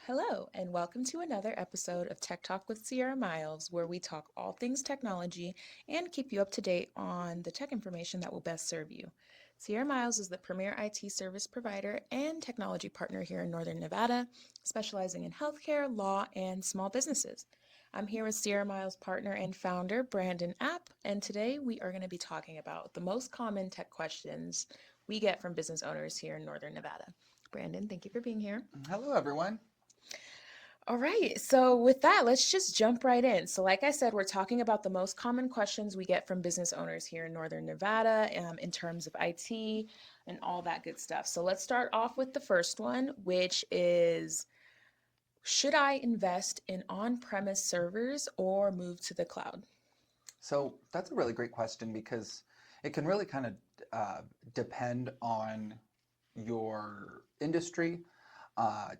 Hello, and welcome to another episode of Tech Talk with Sierra Miles, where we talk all things technology and keep you up to date on the tech information that will best serve you. Sierra Miles is the premier IT service provider and technology partner here in Northern Nevada, specializing in healthcare, law, and small businesses. I'm here with Sierra Miles partner and founder, Brandon App, and today we are going to be talking about the most common tech questions we get from business owners here in Northern Nevada. Brandon, thank you for being here. Hello, everyone. All right, so with that, let's just jump right in. So, like I said, we're talking about the most common questions we get from business owners here in Northern Nevada in terms of IT and all that good stuff. So, let's start off with the first one, which is, should I invest in on premise servers or move to the cloud? So that's a really great question because it can really kind of depend on your industry.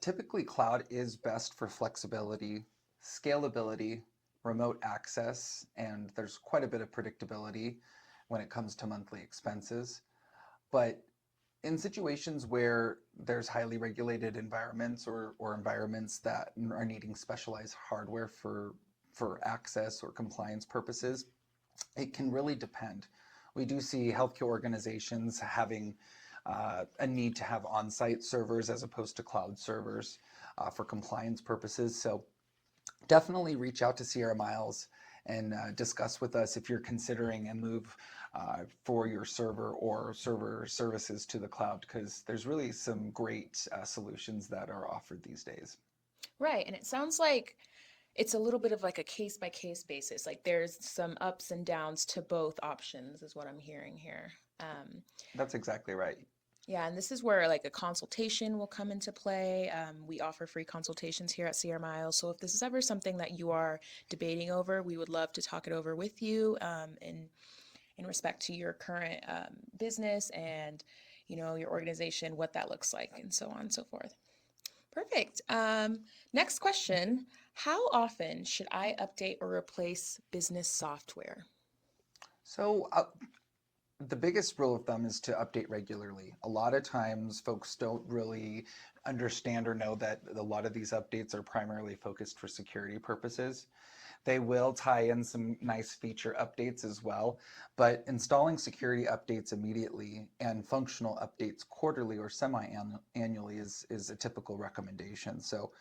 Typically, cloud is best for flexibility, scalability, remote access, and there's quite a bit of predictability when it comes to monthly expenses. But in situations where there's highly regulated environments or environments that are needing specialized hardware for access or compliance purposes, it can really depend. We do see healthcare organizations having a need to have on-site servers as opposed to cloud servers for compliance purposes. So definitely reach out to Sierra Miles and discuss with us if you're considering a move for your server or server services to the cloud, because there's really some great solutions that are offered these days. Right, and it sounds like it's a little bit of like a case by case basis. Like there's some ups and downs to both options, is what I'm hearing here. Um, That's exactly right. Yeah, and this is where like a consultation will come into play. We offer free consultations here at Sierra Miles. So if this is ever something that you are debating over, we would love to talk it over with you in respect to your current business and your organization, what that looks like, and so on and so forth. Perfect. Next question: how often should I update or replace business software? So the biggest rule of thumb is to update regularly. A lot of times folks don't really understand or know that a lot of these updates are primarily focused for security purposes. They will tie in some nice feature updates as well, but installing security updates immediately and functional updates quarterly or semi-annually is a typical recommendation. So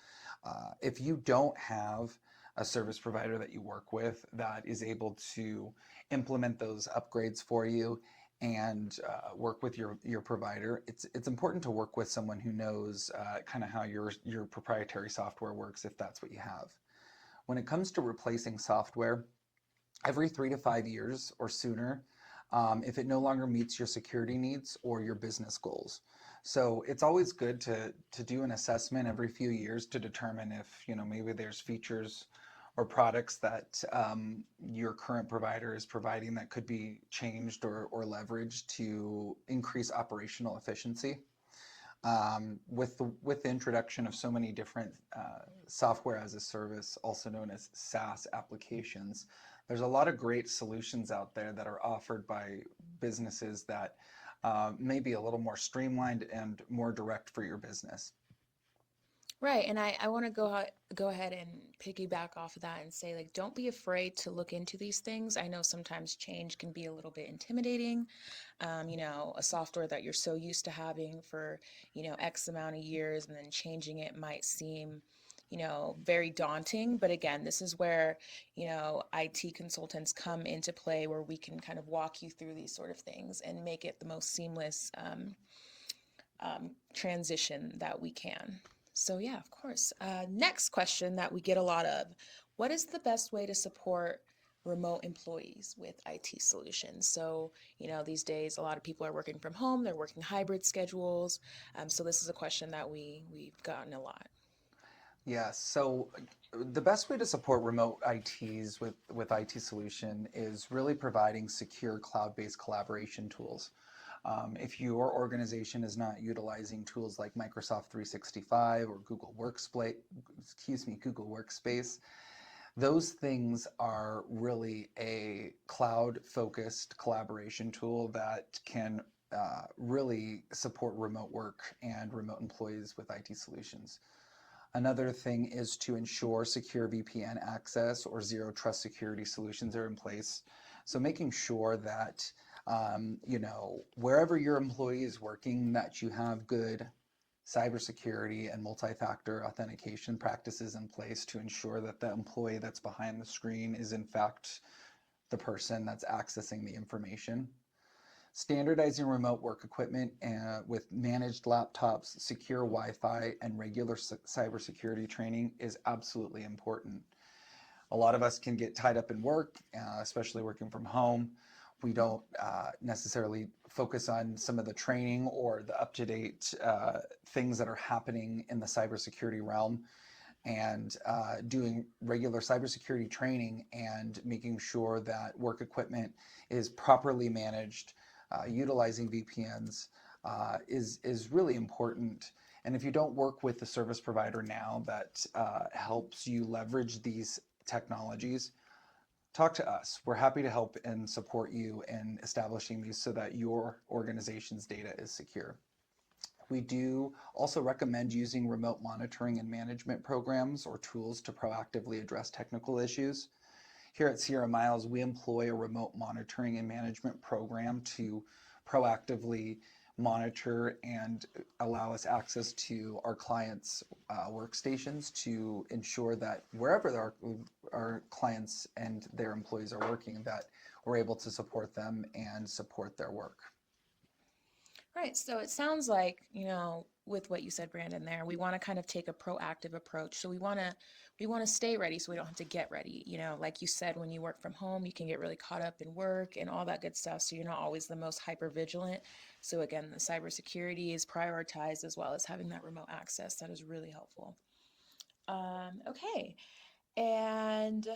if you don't have a service provider that you work with that is able to implement those upgrades for you and work with your provider, it's important to work with someone who knows kind of how your proprietary software works if that's what you have. When it comes to replacing software, every 3 to 5 years or sooner, if it no longer meets your security needs or your business goals. So it's always good to do an assessment every few years to determine if maybe there's features or products that your current provider is providing that could be changed or leveraged to increase operational efficiency. With the introduction of so many different software as a service, also known as SaaS applications, there's a lot of great solutions out there that are offered by businesses that may be a little more streamlined and more direct for your business. Right, and I want to go ahead and piggyback off of that and say, like, don't be afraid to look into these things. I know sometimes change can be a little bit intimidating. A software that you're so used to having for X amount of years, and then changing it might seem very daunting. But again, this is where IT consultants come into play, where we can kind of walk you through these sort of things and make it the most seamless transition that we can. So, yeah, of course. Next question that we get a lot of: what is the best way to support remote employees with IT solutions? So, these days a lot of people are working from home, they're working hybrid schedules. So, this is a question that we've gotten a lot. Yes, so the best way to support remote ITs with IT solution is really providing secure cloud-based collaboration tools. If your organization is not utilizing tools like Microsoft 365 or Google Workspace, those things are really a cloud-focused collaboration tool that can really support remote work and remote employees with IT solutions. Another thing is to ensure secure VPN access or zero trust security solutions are in place. So making sure that wherever your employee is working, that you have good cybersecurity and multi-factor authentication practices in place to ensure that the employee that's behind the screen is in fact the person that's accessing the information. Standardizing remote work equipment with managed laptops, secure Wi-Fi, and regular cybersecurity training is absolutely important. A lot of us can get tied up in work, especially working from home. We don't necessarily focus on some of the training or the up-to-date things that are happening in the cybersecurity realm, and doing regular cybersecurity training and making sure that work equipment is properly managed, utilizing VPNs is really important. And if you don't work with a service provider now that helps you leverage these technologies, talk to us. We're happy to help and support you in establishing these so that your organization's data is secure. We do also recommend using remote monitoring and management programs or tools to proactively address technical issues. Here at Sierra Miles, we employ a remote monitoring and management program to proactively monitor and allow us access to our clients' workstations to ensure that wherever our clients and their employees are working, that we're able to support them and support their work. Right. So it sounds like, with what you said, Brandon, there, we want to kind of take a proactive approach. So we want to stay ready so we don't have to get ready. Like you said, when you work from home, you can get really caught up in work and all that good stuff. So you're not always the most hyper vigilant. So again, the cybersecurity is prioritized as well as having that remote access. That is really helpful. Okay. And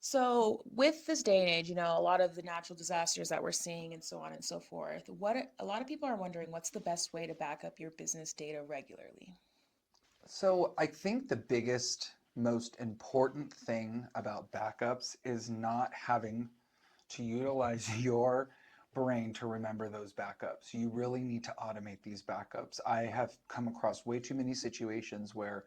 so, with this day and age, a lot of the natural disasters that we're seeing and so on and so forth, a lot of people are wondering what's the best way to back up your business data regularly? So I think the biggest, most important thing about backups is not having to utilize your brain to remember those backups. You really need to automate these backups. I have come across way too many situations where,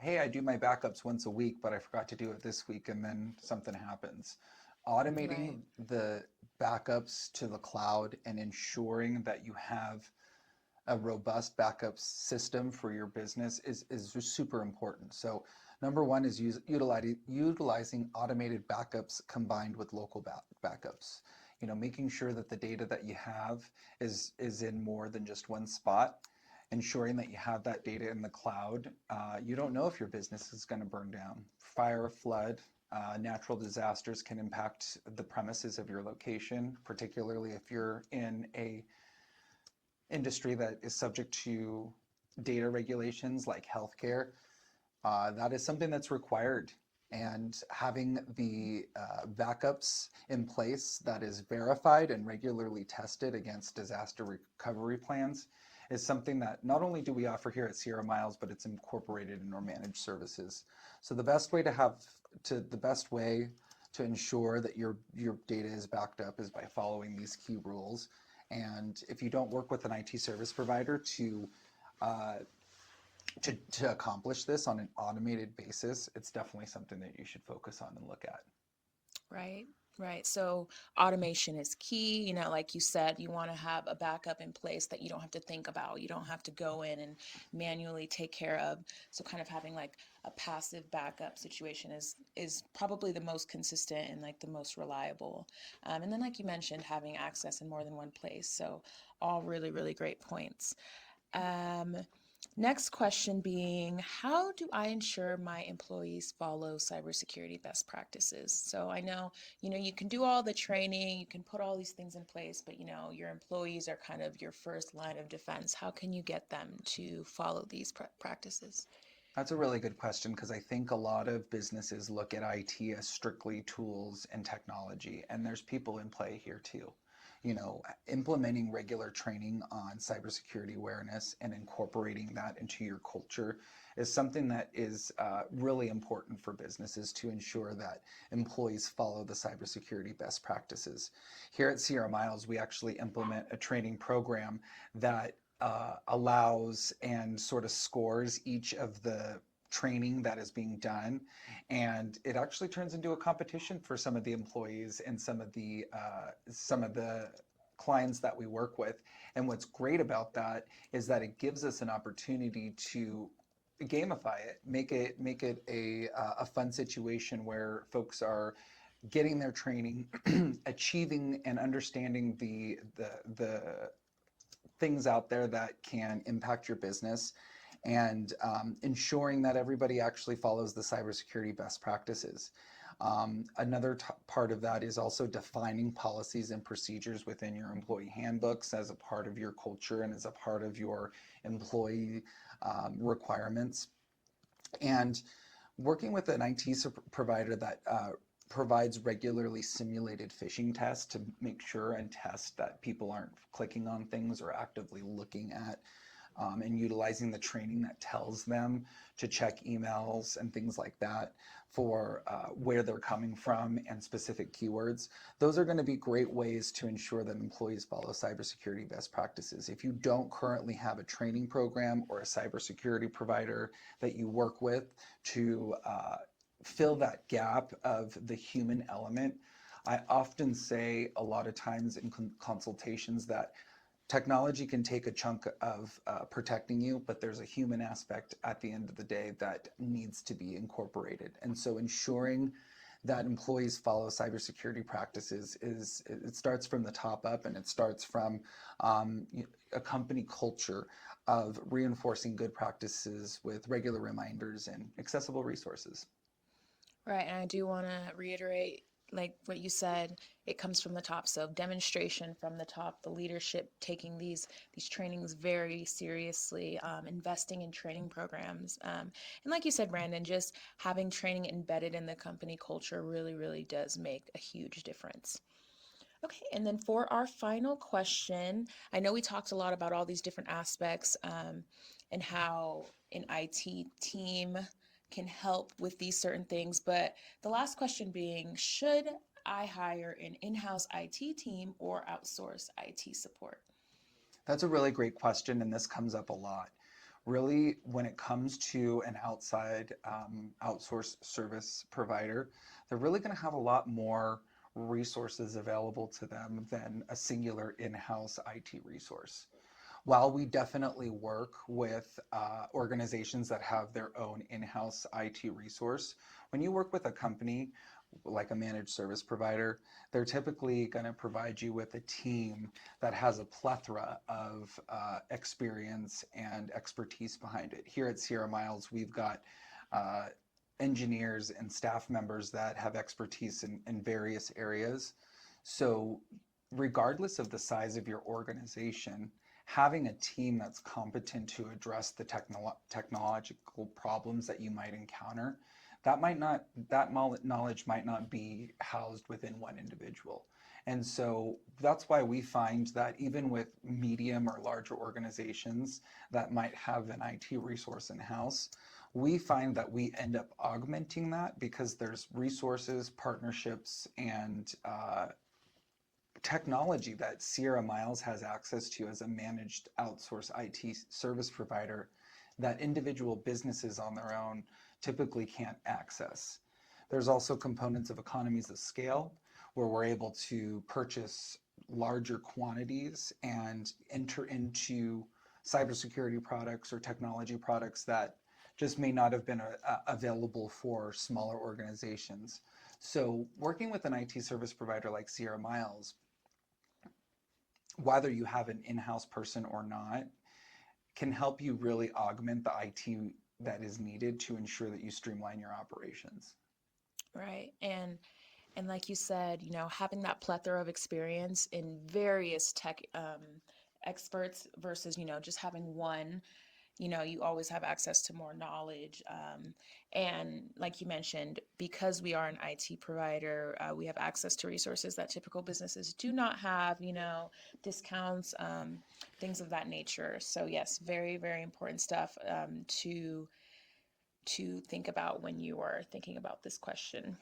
hey, I do my backups once a week, but I forgot to do it this week, and then something happens. Right. Automating the backups to the cloud and ensuring that you have a robust backup system for your business is super important. So number one is utilizing automated backups combined with local backups. Making sure that the data that you have is in more than just one spot, ensuring that you have that data in the cloud. You don't know if your business is going to burn down. Fire, flood, natural disasters can impact the premises of your location, particularly if you're in a industry that is subject to data regulations like healthcare. That is something that's required. And having the backups in place that is verified and regularly tested against disaster recovery plans is something that not only do we offer here at Sierra Miles, but it's incorporated in our managed services. So the best way to ensure that your data is backed up is by following these key rules. And if you don't work with an IT service provider uh, to accomplish this on an automated basis, it's definitely something that you should focus on and look at. Right. Right. So automation is key. Like you said, you want to have a backup in place that you don't have to think about. You don't have to go in and manually take care of. So kind of having like a passive backup situation is probably the most consistent and like the most reliable. And then like you mentioned, having access in more than one place. So all really, really great points. Um, Next question being, how do I ensure my employees follow cybersecurity best practices? So I know, you can do all the training, you can put all these things in place, but your employees are kind of your first line of defense. How can you get them to follow these practices? That's a really good question because I think a lot of businesses look at IT as strictly tools and technology, and there's people in play here too. Implementing regular training on cybersecurity awareness and incorporating that into your culture is something that is really important for businesses to ensure that employees follow the cybersecurity best practices. Here at Sierra Miles, we actually implement a training program that allows and sort of scores each of the training that is being done, and it actually turns into a competition for some of the employees and some of the clients that we work with. And what's great about that is that it gives us an opportunity to gamify it, make it a fun situation where folks are getting their training, achieving and understanding the things out there that can impact your business, and ensuring that everybody actually follows the cybersecurity best practices. Another part of that is also defining policies and procedures within your employee handbooks as a part of your culture and as a part of your employee requirements. And working with an IT provider that provides regularly simulated phishing tests to make sure and test that people aren't clicking on things or actively looking at and utilizing the training that tells them to check emails and things like that for where they're coming from and specific keywords. Those are going to be great ways to ensure that employees follow cybersecurity best practices. If you don't currently have a training program or a cybersecurity provider that you work with to fill that gap of the human element, I often say a lot of times in consultations that technology can take a chunk of protecting you, but there's a human aspect at the end of the day that needs to be incorporated. And so ensuring that employees follow cybersecurity practices it starts from the top up, and it starts from a company culture of reinforcing good practices with regular reminders and accessible resources. Right, and I do want to reiterate, like what you said, it comes from the top. So demonstration from the top, the leadership taking these trainings very seriously, investing in training programs, and like you said, Brandon, just having training embedded in the company culture really, really does make a huge difference. Okay, and then for our final question, I know we talked a lot about all these different aspects and how an IT team can help with these certain things, but the last question being, should I hire an in-house IT team or outsource IT support? That's a really great question, and this comes up a lot. Really, when it comes to an outside outsourced service provider, they're really going to have a lot more resources available to them than a singular in-house IT resource. While we definitely work with organizations that have their own in-house IT resource, when you work with a company like a managed service provider, they're typically going to provide you with a team that has a plethora of experience and expertise behind it. Here at Sierra Miles, we've got uh, engineers and staff members that have expertise in various areas. So, regardless of the size of your organization, having a team that's competent to address the technological problems that you might encounter, that knowledge might not be housed within one individual. And so that's why we find that even with medium or larger organizations that might have an IT resource in house, we find that we end up augmenting that because there's resources, partnerships, and technology that Sierra Miles has access to as a managed outsource IT service provider that individual businesses on their own typically can't access. There's also components of economies of scale where we're able to purchase larger quantities and enter into cybersecurity products or technology products that just may not have been available for smaller organizations. So working with an IT service provider like Sierra Miles, whether you have an in-house person or not, can help you really augment the IT that is needed to ensure that you streamline your operations. Right. And like you said, having that plethora of experience in various tech experts versus, just having one, you always have access to more knowledge. And like you mentioned, because we are an IT provider, we have access to resources that typical businesses do not have, discounts, things of that nature. So yes, very, very important stuff to think about when you are thinking about this question.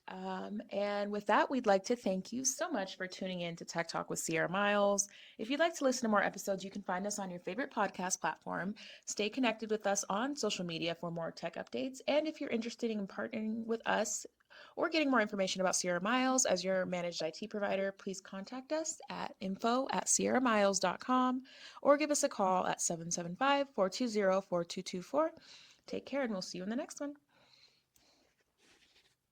And with that, we'd like to thank you so much for tuning in to Tech Talk with Sierra Miles. If you'd like to listen to more episodes, you can find us on your favorite podcast platform. Stay connected with us on social media for more tech updates. And if you're interested in partnering with us or getting more information about Sierra Miles as your managed IT provider, please contact us at info@sierramiles.com or give us a call at 775 420 4224. Take care, and we'll see you in the next one.